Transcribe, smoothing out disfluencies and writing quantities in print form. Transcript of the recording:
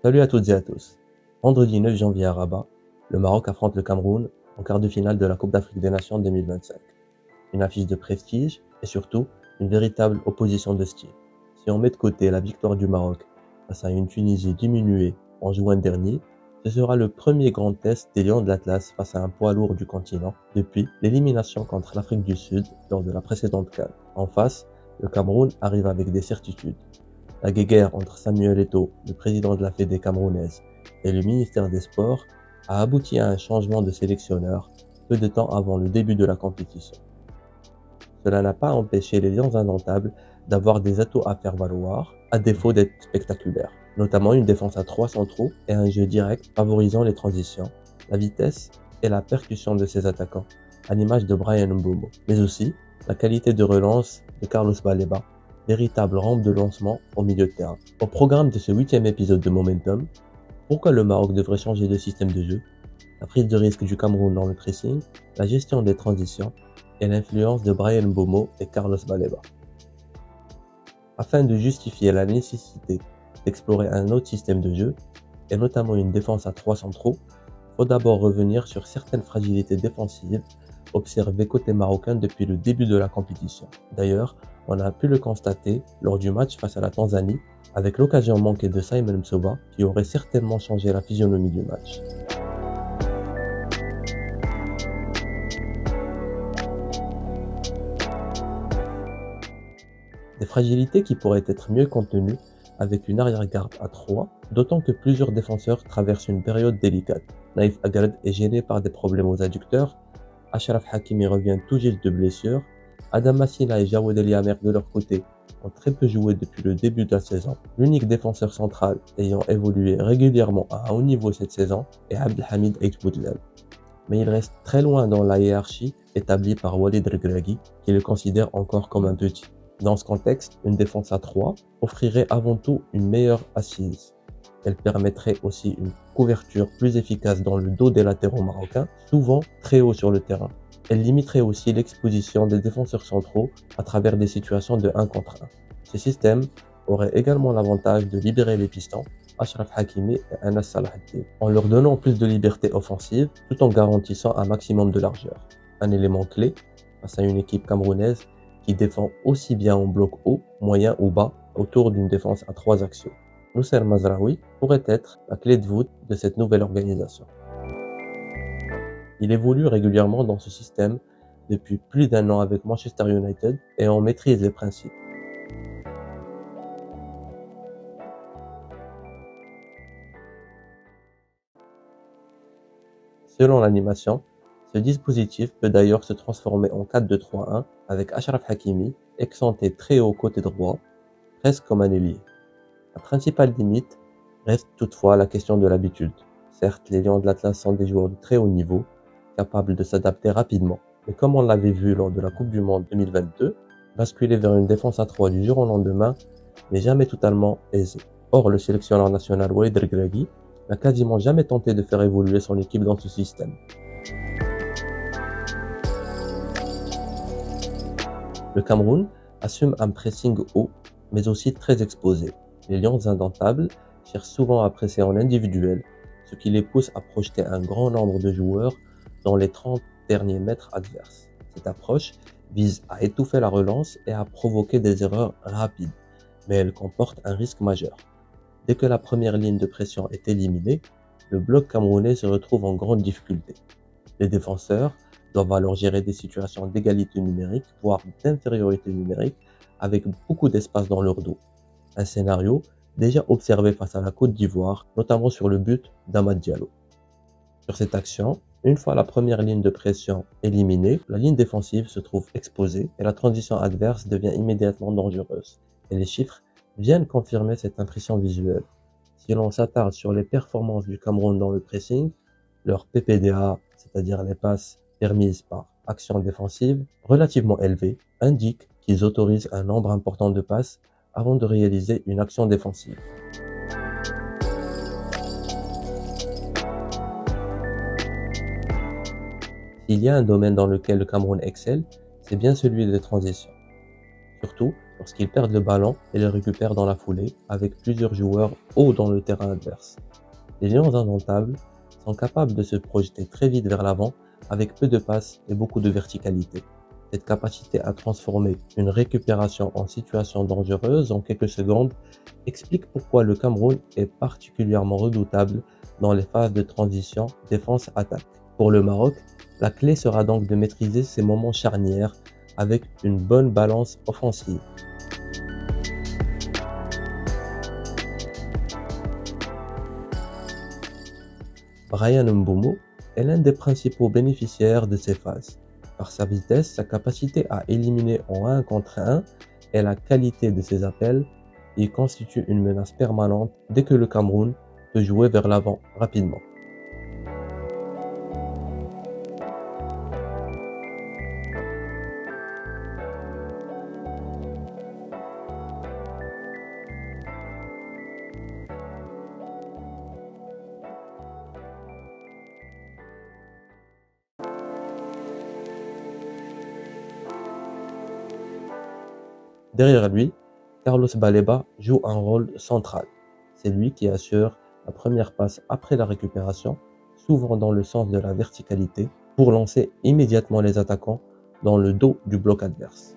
Salut à toutes et à tous. Vendredi 9 janvier à Rabat, le Maroc affronte le Cameroun en quart de finale de la Coupe d'Afrique des Nations 2025. Une affiche de prestige et surtout une véritable opposition de style. Si on met de côté la victoire du Maroc face à une Tunisie diminuée en juin dernier, ce sera le premier grand test des Lions de l'Atlas face à un poids lourd du continent depuis l'élimination contre l'Afrique du Sud lors de la précédente CAN. En face, le Cameroun arrive avec des certitudes. La guéguerre entre Samuel Eto'o, le président de la Fédé camerounaise, et le ministère des Sports a abouti à un changement de sélectionneur peu de temps avant le début de la compétition. Cela n'a pas empêché les Lions indomptables d'avoir des atouts à faire valoir, à défaut d'être spectaculaires, notamment une défense à 3 centraux et un jeu direct favorisant les transitions, la vitesse et la percussion de ses attaquants, à l'image de Bryan Mbeumo, mais aussi la qualité de relance de Carlos Baleba, véritable rampe de lancement au milieu de terrain. Au programme de ce 8e épisode de Momentum, pourquoi le Maroc devrait changer de système de jeu, la prise de risque du Cameroun dans le pressing, la gestion des transitions et l'influence de Bryan Mbeumo et Carlos Baleba. Afin de justifier la nécessité d'explorer un autre système de jeu, et notamment une défense à 3 centraux, il faut d'abord revenir sur certaines fragilités défensives observées côté marocain depuis le début de la compétition. D'ailleurs, on a pu le constater lors du match face à la Tanzanie, avec l'occasion manquée de Simon Msoba, qui aurait certainement changé la physionomie du match. Des fragilités qui pourraient être mieux contenues avec une arrière-garde à 3, d'autant que plusieurs défenseurs traversent une période délicate. Naïf Aguerd est gêné par des problèmes aux adducteurs, Achraf Hakimi revient tout juste de blessure, Adam Massina et Jawed El Yamer de leur côté ont très peu joué depuis le début de la saison. L'unique défenseur central ayant évolué régulièrement à un haut niveau cette saison est Abdelhamid Ait Boudlem. Mais il reste très loin dans la hiérarchie établie par Walid Regragui, qui le considère encore comme un petit. Dans ce contexte, une défense à 3 offrirait avant tout une meilleure assise. Elle permettrait aussi une couverture plus efficace dans le dos des latéraux marocains, souvent très haut sur le terrain. Elle limiterait aussi l'exposition des défenseurs centraux à travers des situations de 1 contre 1. Ce système aurait également l'avantage de libérer les pistons, Achraf Hakimi et Anas Salahdine, en leur donnant plus de liberté offensive tout en garantissant un maximum de largeur. Un élément clé face à une équipe camerounaise qui défend aussi bien en bloc haut, moyen ou bas autour d'une défense à 3 axiaux. Noussair Mazraoui pourrait être la clé de voûte de cette nouvelle organisation. Il évolue régulièrement dans ce système depuis plus d'1 an avec Manchester United et en maîtrise les principes. Selon l'animation, ce dispositif peut d'ailleurs se transformer en 4-2-3-1 avec Achraf Hakimi excentré très haut côté droit, presque comme un ailier. La principale limite reste toutefois la question de l'habitude. Certes, les Lions de l'Atlas sont des joueurs de très haut niveau, capables de s'adapter rapidement, mais comme on l'avait vu lors de la Coupe du Monde 2022, basculer vers une défense à 3 du jour au lendemain n'est jamais totalement aisé. Or, le sélectionneur national Walid Regragui n'a quasiment jamais tenté de faire évoluer son équipe dans ce système. Le Cameroun assume un pressing haut, mais aussi très exposé. Les Lions indomptables cherchent souvent à presser en individuel, ce qui les pousse à projeter un grand nombre de joueurs dans les 30 derniers mètres adverses. Cette approche vise à étouffer la relance et à provoquer des erreurs rapides, mais elle comporte un risque majeur. Dès que la première ligne de pression est éliminée, le bloc camerounais se retrouve en grande difficulté. Les défenseurs doivent alors gérer des situations d'égalité numérique, voire d'infériorité numérique, avec beaucoup d'espace dans leur dos. Un scénario déjà observé face à la Côte d'Ivoire, notamment sur le but d'Amad Diallo. Sur cette action, une fois la première ligne de pression éliminée, la ligne défensive se trouve exposée et la transition adverse devient immédiatement dangereuse. Et les chiffres viennent confirmer cette impression visuelle. Si l'on s'attarde sur les performances du Cameroun dans le pressing, leur PPDA, c'est-à-dire les passes permises par action défensive, relativement élevé, indique qu'ils autorisent un nombre important de passes avant de réaliser une action défensive. S'il y a un domaine dans lequel le Cameroun excelle, c'est bien celui des transitions. Surtout Lorsqu'ils perdent le ballon, ils le récupèrent dans la foulée avec plusieurs joueurs hauts dans le terrain adverse. Les Lions indomptables sont capables de se projeter très vite vers l'avant avec peu de passes et beaucoup de verticalité. Cette capacité à transformer une récupération en situation dangereuse en quelques secondes explique pourquoi le Cameroun est particulièrement redoutable dans les phases de transition défense-attaque. Pour le Maroc, la clé sera donc de maîtriser ces moments charnières avec une bonne balance offensive. Bryan Mbeumo est l'un des principaux bénéficiaires de ces phases. Par sa vitesse, sa capacité à éliminer en 1 contre 1 et la qualité de ses appels, il constitue une menace permanente dès que le Cameroun peut jouer vers l'avant rapidement. Derrière lui, Carlos Baleba joue un rôle central. C'est lui qui assure la première passe après la récupération, souvent dans le sens de la verticalité, pour lancer immédiatement les attaquants dans le dos du bloc adverse.